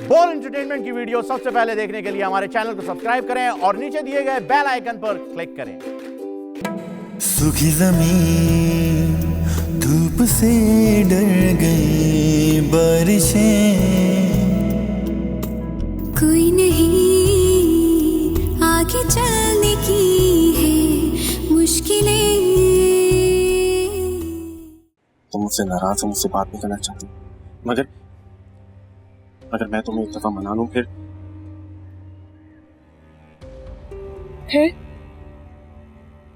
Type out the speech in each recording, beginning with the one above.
बोल एंटरटेनमेंट की वीडियो सबसे पहले देखने के लिए हमारे चैनल को सब्सक्राइब करें और नीचे दिए गए बेल आइकन पर क्लिक करें। सूखी ज़मीन धूप से डर गई, बारिशें कोई नहीं आगे चलने की है मुश्किलें। तुम मुझसे नाराज हो, मुझसे बात नहीं करना चाहती, मगर मैं तुम्हें एक दफा मना लूं फिर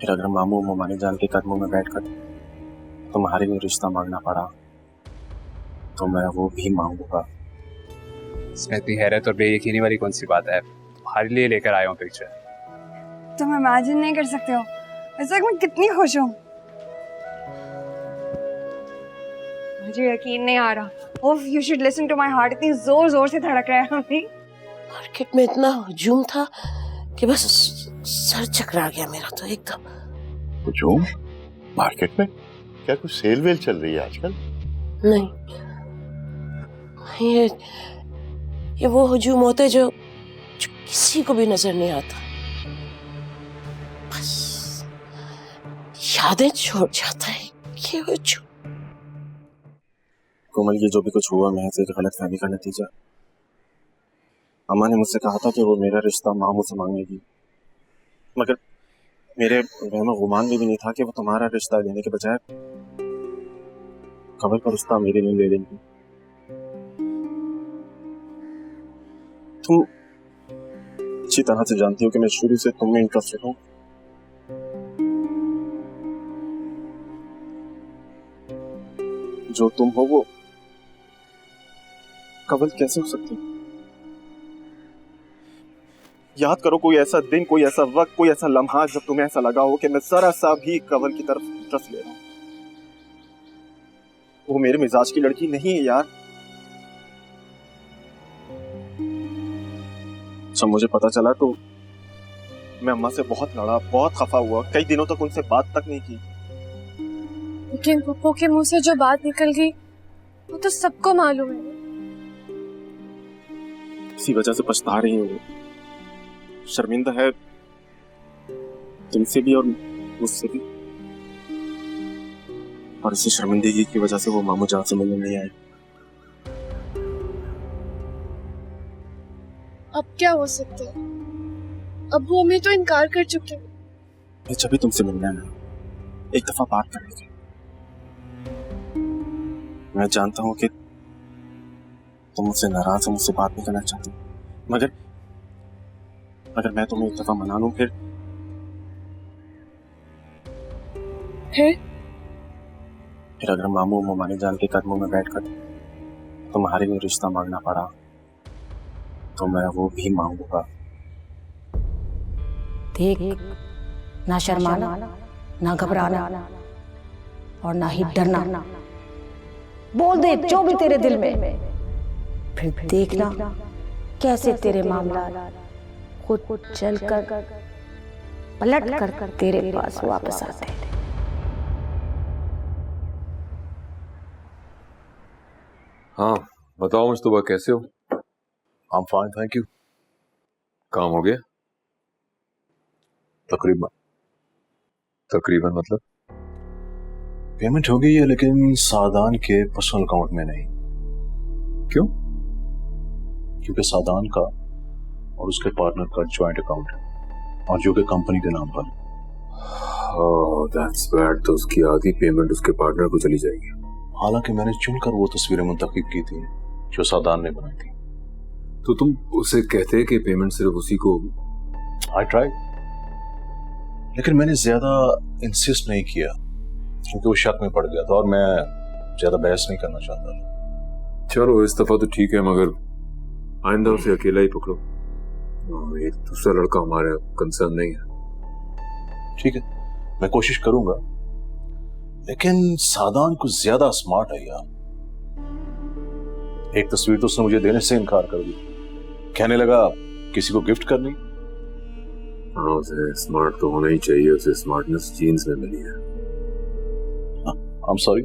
अगर मामू मानी जान के कदमों में बैठकर तुम्हारे लिए रिश्ता मांगना पड़ा तो मैं वो भी मांगूंगा। इसमें इतनी हैरत और बेयकीनी वाली कौन सी बात है? तुम्हारे लिए लेकर आया हूँ पिक्चर। तुम इमेजिन नहीं कर सकते हो इस वक्त मैं कितनी खुश हूँ। मुझे यकीन नहीं आ रहा। ओह, you should listen to my heart। इतनी जोर जोर से धड़क रहा है अभी। मार्केट में इतना हुजूम था कि बस सर चकरा गया मेरा तो एकदम। हुजूम? मार्केट में क्या कुछ सेल वेल चल रही है आजकल? नहीं, ये वो हुजूम होते जो किसी को भी नजर नहीं आता, बस यादें छोड़ जाता है ये हुजूम। कोमल, ये जो भी कुछ हुआ महज एक गलतफहमी का नतीजा। अम्मा ने मुझसे कहा था कि वो मेरा रिश्ता मामू से मांगेगी, मगर मेरे वहम गुमान में भी नहीं था कि वो तुम्हारा रिश्ता लेने के बजाय कमल का रिश्ता मेरे लिए ले लेंगी। तुम अच्छी तरह से जानती हो कि मैं शुरू से तुम में इंटरेस्टेड हूँ। जो तुम हो वो कवल कैसे हो सकती? याद करो कोई ऐसा दिन, कोई ऐसा वक्त, कोई ऐसा लम्हा जब तुम्हें ऐसा लगा हो कि मैं जरा सा भी कवल की तरफ इंटरेस्ट ले रहा हूं। वो मेरे मिजाज की लड़की नहीं है यार। जब मुझे पता चला तो मैं अम्मा से बहुत लड़ा, बहुत खफा हुआ, कई दिनों तक उनसे बात तक नहीं की। लेकिन पप्पू के मुंह से जो बात निकल गई वो तो सबको मालूम है। इसी वजह से पछता रही हूँ, शर्मिंदा है तुमसे भी और मुझसे भी, और इसी शर्मिंदगी की वजह से वो मामू जान से मिलने नहीं आए। अब क्या हो सकता है? अब वो हमें तो इनकार कर चुके हैं। मैं जब भी तुमसे मिलने आया एक दफा बात करने की। मैं जानता हूँ कि तुम मुझसे नाराज हो, मुझसे बात नहीं करना चाहती, मगर मैं तुम्हें एक दफा मना लूं फिर अगर मामू मानी जान के कदमों में बैठकर तुम्हारे लिए रिश्ता मांगना पड़ा तो मैं वो भी मांगूंगा। देख, ना शर्माना, ना घबराना और ना ही डरना। बोल दे जो भी तेरे दिल में, फिर देखना कैसे तेरे मामला खुद चल कर पलट कर तेरे पास वापस आते हैं। हाँ बताओ मुस्तफा, कैसे हो? I'm fine, thank you. काम हो गया? तकरीबन मतलब? पेमेंट हो गई है लेकिन सादान के पर्सनल अकाउंट में नहीं। क्यों? क्योंकि सादान का और उसके पार्टनर का ज्वाइंट अकाउंट है और जो कि कंपनी के नाम पर। Oh, that's bad। तो उसकी आधी पेमेंट उसके पार्टनर को चली जाएगी। हालांकि मैंने चुनकर वो तस्वीरें मुंतखब की थी जो सादान ने बनाई थी। तो तुम उसे कहते कि पेमेंट सिर्फ उसी को होगी। I tried, लेकिन मैंने ज्यादा इंसिस्ट नहीं किया क्योंकि वो शक में पड़ गया था और मैं ज्यादा बहस नहीं करना चाहता। चलो इस दफा तो ठीक है, मगर आइंदा उसे अकेला ही पकड़ो। एक दूसरा लड़का हमारे कंसर्न नहीं है। ठीक है, मैं कोशिश करूंगा, लेकिन सादान कुछ ज्यादा स्मार्ट है यार। एक तस्वीर तो उसने मुझे देने से इनकार कर दी, कहने लगा किसी को गिफ्ट करनी। हाँ, उसे स्मार्ट तो होना ही चाहिए, उसे स्मार्टनेस जीन्स में मिली है। I'm sorry।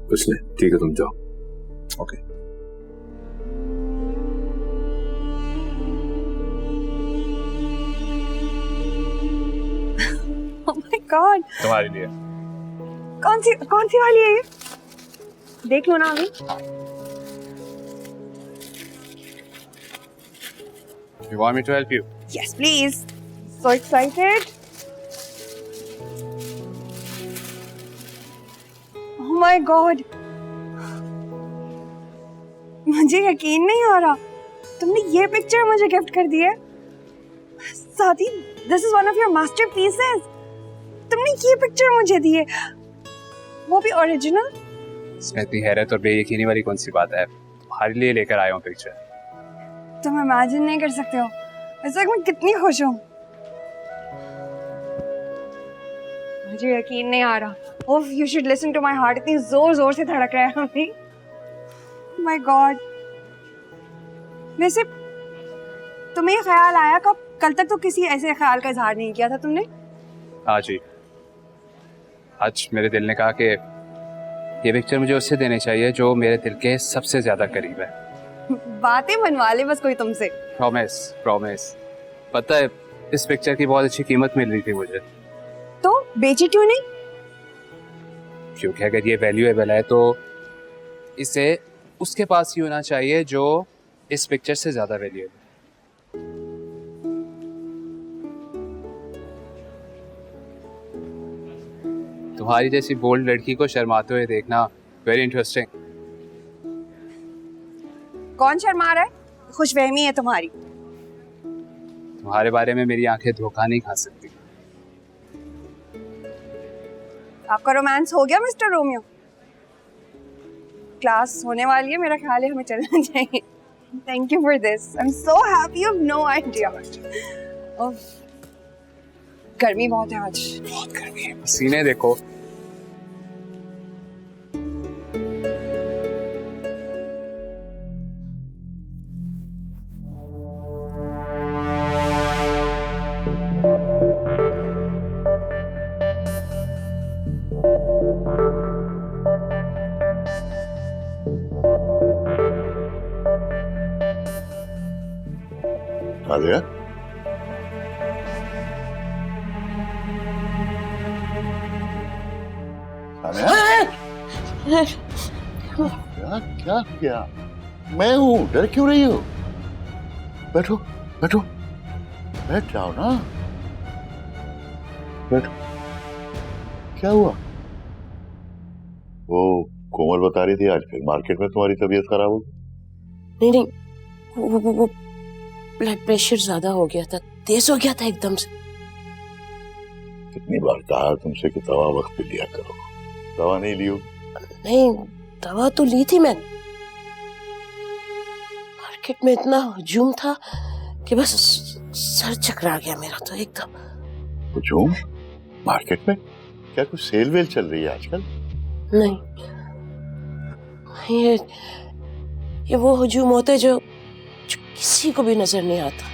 कुछ नहीं, ठीक है तुम जाओ। ओके। गॉड, तुम्हारे लिए। कौन सी वाली है ये? देख लो ना अभी। You want me to help you? Yes, please. So excited. Oh my God. मुझे यकीन नहीं हो रहा तुमने ये पिक्चर मुझे गिफ्ट कर दी है। साथी, this is one of your masterpieces. तुमने ये पिक्चर मुझे दी है, वो भी ओरिजिनल। इसमें इतनी हैरत और बेयकीनी वाली कौन सी बात है? तुम्हारे लिए लेकर आया हूँ पिक्चर। तुम इमेजिन नहीं कर सकते हो इस वक्त मैं कितनी खुश हूँ। मुझे यकीन नहीं आ रहा। ओह, you should listen to my heart. इतनी जोर से धड़क रहा है अभी। My God. वैसे तुम्हें ये ख्याल आया कब? कल तक तो किसी ऐसे ख्याल का इजहार नहीं किया था तुमने। आज ही, आज मेरे दिल ने कहा कि ये पिक्चर मुझे उससे देनी चाहिए जो मेरे दिल के सबसे ज्यादा करीब है। बातें बनवा ले बस कोई तुमसे। Promise promise. पता है इस पिक्चर की बहुत अच्छी कीमत मिल रही थी मुझे। तो बेची क्यों नहीं? क्योंकि अगर ये वैल्यूएबल है तो इसे उसके पास ही होना चाहिए जो इस पिक्चर से ज्यादा वैल्यूएबल। तुम्हारी जैसी बोल्ड लड़की को शर्माते हुए देखना वेरी इंटरेस्टिंग। कौन शर्मा रहा है? खुशफहमी है तुम्हारी। तुम्हारे बारे में मेरी आंखें धोखा नहीं खा सकती। आपका रोमांस हो गया मिस्टर रोमियो? क्लास होने वाली है, मेरा ख्याल है हमें चलना चाहिए। Thank you for this, I am so happy, you have no idea. गर्मी बहुत है आज। बहुत गर्मी है, पसीने देखो। आ गया? क्या क्या क्या? मैं हूँ, डर क्यों रही हो? बैठो बैठो, बैठ जाओ ना, बैठो। क्या हुआ? वो कोमल बता रही थी आज फिर मार्केट में तुम्हारी तबीयत खराब हो। नहीं, वो ब्लड प्रेशर ज्यादा हो गया था, तेज हो गया था एकदम से। कितनी बार कहा तुमसे कि दवा वक्त पे लिया करो, दवा नहीं ली हो? नहीं, दवा तो ली थी मैंने। मार्केट में इतना हुजूम था कि बस सर चकरा गया मेरा तो एकदम। हुजूम? मार्केट में क्या कुछ सेल वेल चल रही है आजकल? नहीं, ये वो हुजूम होता है जो किसी को भी नजर नहीं आता,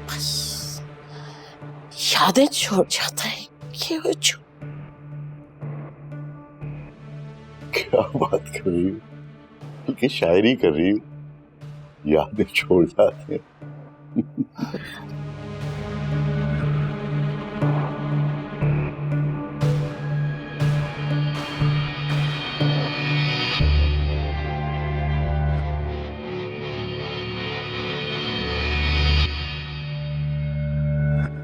बस यादें छोड़ जाता है ये हुजूम। क्या बात कर रही हो? बल्कि शायरी कर रही हो, यादें छोड़ जाते हैं।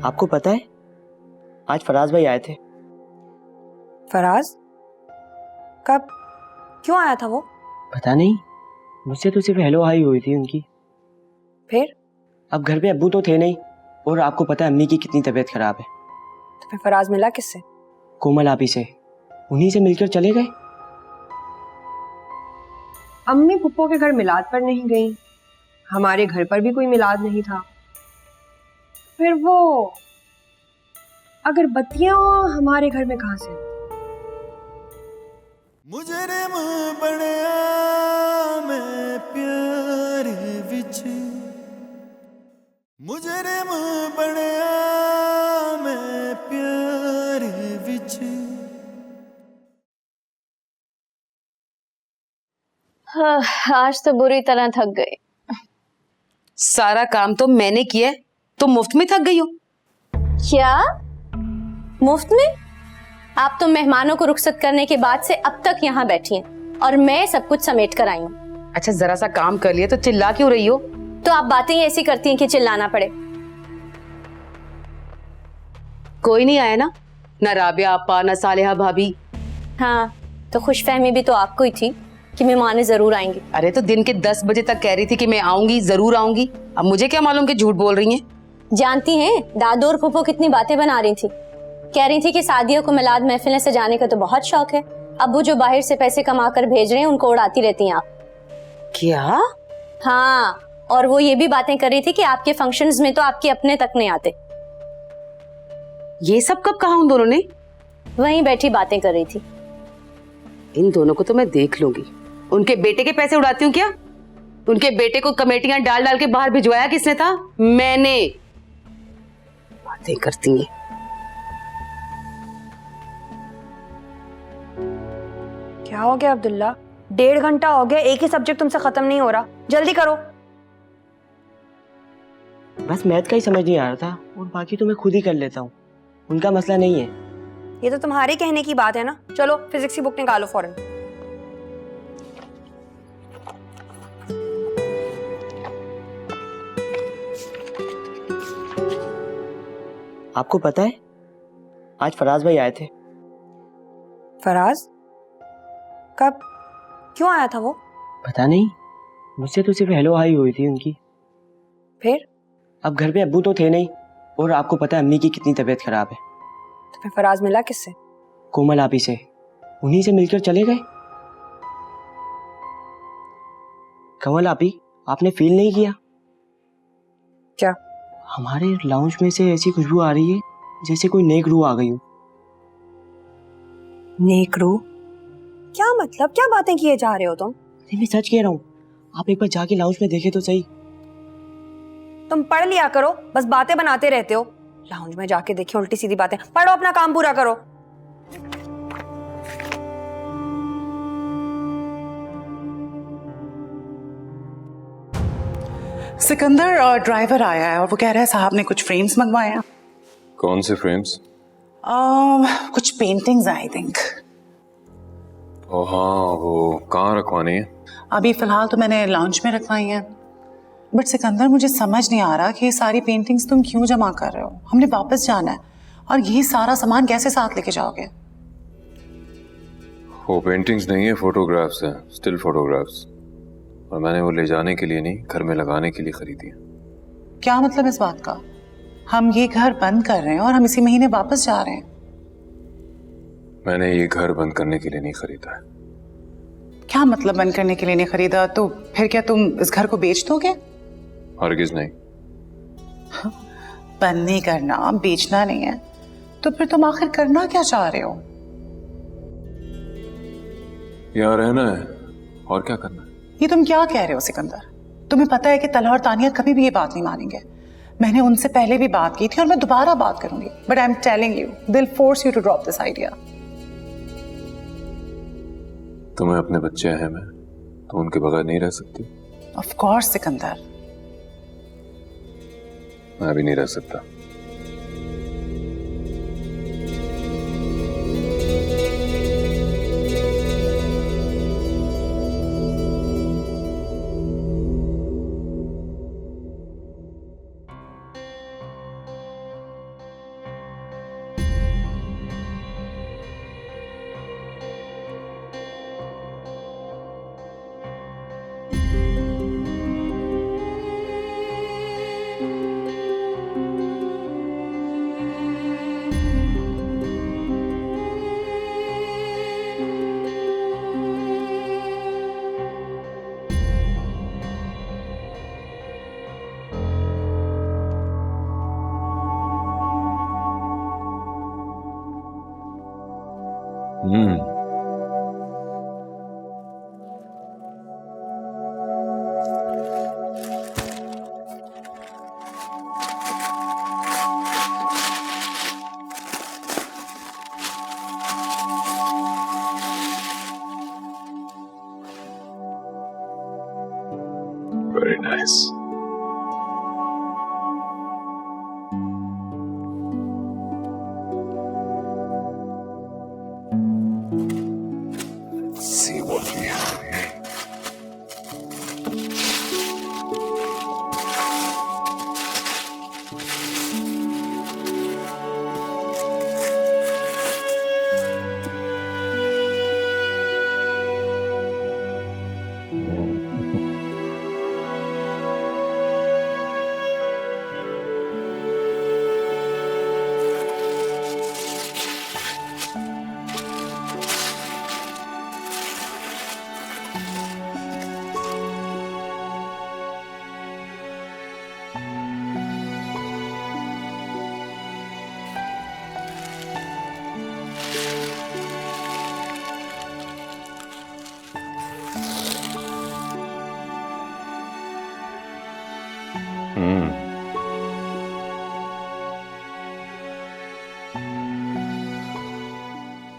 आपको पता है आज फराज भाई आए थे। फराज? कब? क्यों आया था वो? पता नहीं, मुझसे तो सिर्फ हेलो हाई हुई थी उनकी। फिर? अब घर पे अब्बू तो थे नहीं, और आपको पता है अम्मी की कितनी तबीयत खराब है। तो फिर फराज मिला किससे? कोमल आपी से, उन्हीं से मिलकर चले गए। अम्मी पुप्पो के घर मिलाद पर नहीं गई, हमारे घर पर भी कोई मिलाद नहीं था। फिर वो अगरबत्तियां हमारे घर में कहां से? मुजरिम बनया मैं प्यार विच, मुजरिम बनया मैं प्यार विच। हाँ, आज तो बुरी तरह थक गए। सारा काम तो मैंने किया, तो मुफ्त में थक गई हो। क्या? मुफ्त में? आप तो मेहमानों को रुखसत करने के बाद से अब तक यहाँ बैठी हैं और मैं सब कुछ समेट कर आई हूँ। अच्छा जरा सा काम कर लिया तो चिल्ला क्यों रही हो? तो आप बातें ही ऐसी करती हैं कि चिल्लाना पड़े। कोई नहीं आया ना राबिया आपा ना सालेहा भाभी। हाँ तो खुशफहमी भी तो आपको ही थी कि मेहमान जरूर आएंगे। अरे तो दिन के 10 बजे तक कह रही थी कि मैं आऊंगी, जरूर आऊंगी। अब मुझे क्या मालूम कि झूठ बोल रही हैं? जानती हैं दादू और फूफो कितनी बातें बना रही थी। कह रही थी कि सादिया को मिलाद महफिल से जाने का तो बहुत शौक है। अब्बू जो बाहर से पैसे कमा कर भेज रहे हैं उनको उड़ाती रहती हैं आप। क्या? हाँ, और वो ये भी बातें कर रही थी कि आपके फंक्शंस में तो आपके अपने तक नहीं आते। ये सब कब कहा उन दोनों ने? वहीं बैठी बातें कर रही थी। इन दोनों को तो मैं देख लूंगी। उनके बेटे के पैसे उड़ाती हूँ क्या? उनके बेटे को कमेटियां डाल डाल के बाहर भिजवाया किसने था? मैंने। बातें करती हैं। क्या हो गया अब्दुल्ला? 1.5 घंटा हो गया, एक ही सब्जेक्ट तुमसे खत्म नहीं हो रहा। जल्दी करो। बस मैथ का ही समझ नहीं आ रहा था और बाकी तो मैं खुद ही कर लेता हूँ, उनका मसला नहीं है। ये तो तुम्हारे कहने की बात है ना। चलो फिजिक्स की बुक निकालो फौरन। आपको पता है आज फराज भाई आए थे। फराज? कब? क्यों आया था वो? पता नहीं, मुझसे तो सिर्फ हेलो हाई हुई थी उनकी। फिर? अब घर पे अब्बू तो थे नहीं और आपको पता है अम्मी की कितनी तबीयत खराब है। तो फिर फराज मिला किससे? कोमल आपी से। उन्हीं से मिलकर चले गए। कमल आपी, आपने फील नहीं किया? क्या? हमारे लाउंज में से ऐसी खुशबू आ रही है जैसे कोई नेक रूह आ गई हो। नेक रूह? क्या मतलब? क्या बातें किए जा रहे हो तुम? मैं सच कह रहा हूँ, आप एक बार जाके लाउंज में देखे तो सही। तुम पढ़ लिया करो, बस बातें बनाते रहते हो। लाउंज में जाके देखिए उल्टी सीधी बातें। पढ़ो, अपना काम पूरा करो। सिकंदर और ड्राइवर आया है और वो कह रहा है साहब ने कुछ फ्रेम्स मंगवाए हैं। कौन से फ्रेम्स? कुछ पेंटिंग्स आई थिंक। ओ हाँ, वो कहाँ रखवानी है? अभी फिलहाल तो मैंने लॉन्च में रखवाई हैं, बट सिकंदर मुझे समझ नहीं आ रहा कि ये सारी पेंटिंग्स तुम क्यों जमा कर रहे हो। हमने वापस जाना है और यही सारा सामान कैसे साथ लेके जाओगे? वो पेंटिंग्स नहीं है, फोटोग्राफ्स हैं, स्टिल फोटोग्राफ्स। और मैंने वो ले जाने के लिए नहीं, घर में लगाने के लिए खरीदी है। क्या मतलब इस बात का? हम ये घर बंद कर रहे हैं और हम इसी महीने वापस जा रहे हैं। मैंने ये घर बंद करने के लिए नहीं खरीदा है। क्या मतलब बंद करने के लिए नहीं खरीदा? तो फिर क्या तुम इस घर को बेच दोगे? हरगिज नहीं। बंद नहीं करना, बेचना नहीं है, तो फिर तुम आखिर करना क्या चाह रहे हो? यहाँ रहना है, और क्या करना है? ये तुम क्या कह रहे हो सिकंदर? तुम्हें पता है कि तलहा और तानिया कभी भी ये बात नहीं मानेंगे। मैंने उनसे पहले भी बात की थी और मैं दोबारा बात करूंगी, but I am telling you they will force you to drop this idea. तुम्हें अपने बच्चे हैं, मैं तो उनके बगैर नहीं रह सकती। Of course Sikandar. मैं भी नहीं रह सकता। Very nice.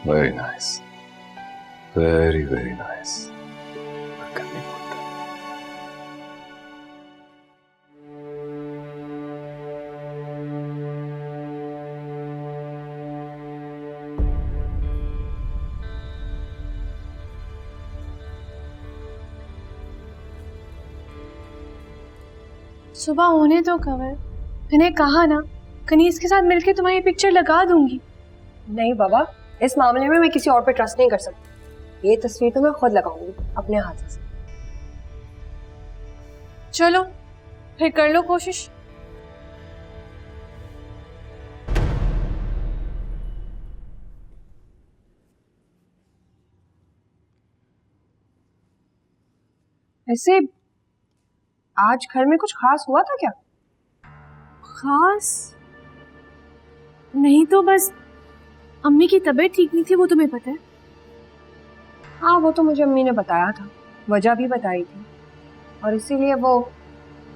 Very nice. Very, very nice. सुबह होने तो कवर, मैंने कहा ना कनीज के साथ मिलके तुम्हारी पिक्चर लगा दूंगी। नहीं बाबा, इस मामले में मैं किसी और पे ट्रस्ट नहीं कर सकती। ये तस्वीर तो मैं खुद लगाऊंगी अपने हाथ से। चलो फिर कर लो कोशिश। ऐसे आज घर में कुछ खास हुआ था क्या? खास नहीं, तो बस अम्मी की तबीयत ठीक नहीं थी, वो तुम्हें पता है। हाँ, वो तो मुझे अम्मी ने बताया था, वजह भी बताई थी, और इसीलिए वो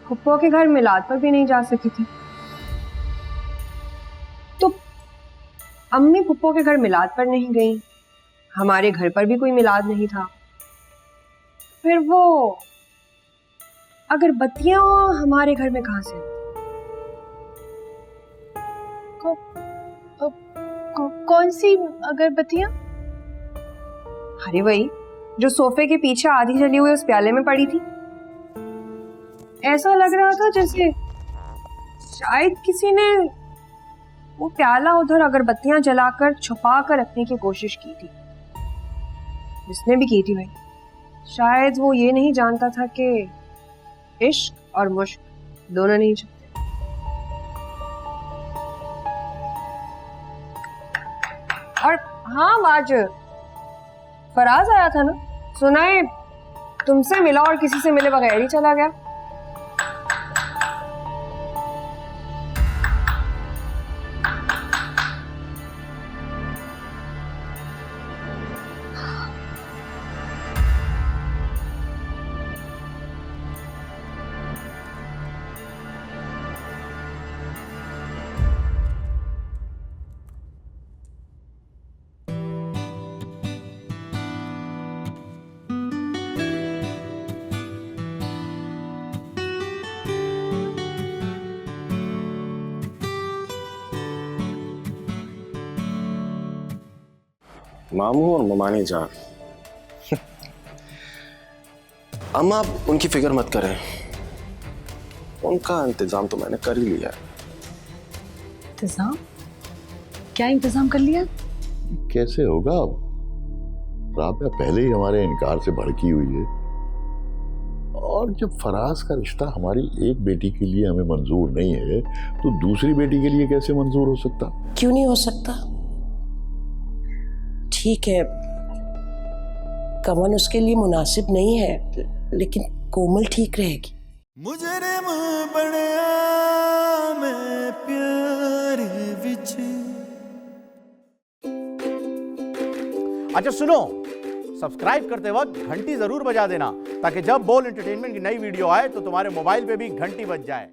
फुप्पो के घर मिलाद पर भी नहीं जा सकी थी। तो अम्मी फुप्पो के घर मिलाद पर नहीं गई, हमारे घर पर भी कोई मिलाद नहीं था। फिर वो अगरबत्तियां हमारे घर में कहां से आती? कौन सी अगरबत्तियां? अरे वही जो सोफे के पीछे आधी जली हुई उस प्याले में पड़ी थी। ऐसा लग रहा था जैसे शायद किसी ने वो प्याला उधर अगरबत्तियां जलाकर छुपा कर रखने की कोशिश की थी। जिसने भी की थी भाई, शायद वो ये नहीं जानता था कि इश्क और मुश्क दोनों नहीं छुपते। और हाँ, आज फराज आया था ना, सुना है तुमसे मिला और किसी से मिले बगैर ही चला गया। मामू और ममानी जान, अम्मा आप उनकी फिक्र मत करें, उनका इंतजाम तो मैंने कर ही लिया है। इंतजाम? क्या इंतजाम कर लिया? कैसे होगा अब? राबिया पहले ही हमारे इनकार से भड़की हुई है, और जब फराज का रिश्ता हमारी एक बेटी के लिए हमें मंजूर नहीं है तो दूसरी बेटी के लिए कैसे मंजूर हो सकता? क्यों नहीं हो सकता? ठीक है, कमल उसके लिए मुनासिब नहीं है, लेकिन कोमल ठीक रहेगी। मुजरिम बनया मैं प्यार विच। अच्छा सुनो, सब्सक्राइब करते वक्त घंटी जरूर बजा देना, ताकि जब बोल एंटरटेनमेंट की नई वीडियो आए तो तुम्हारे मोबाइल पे भी घंटी बज जाए।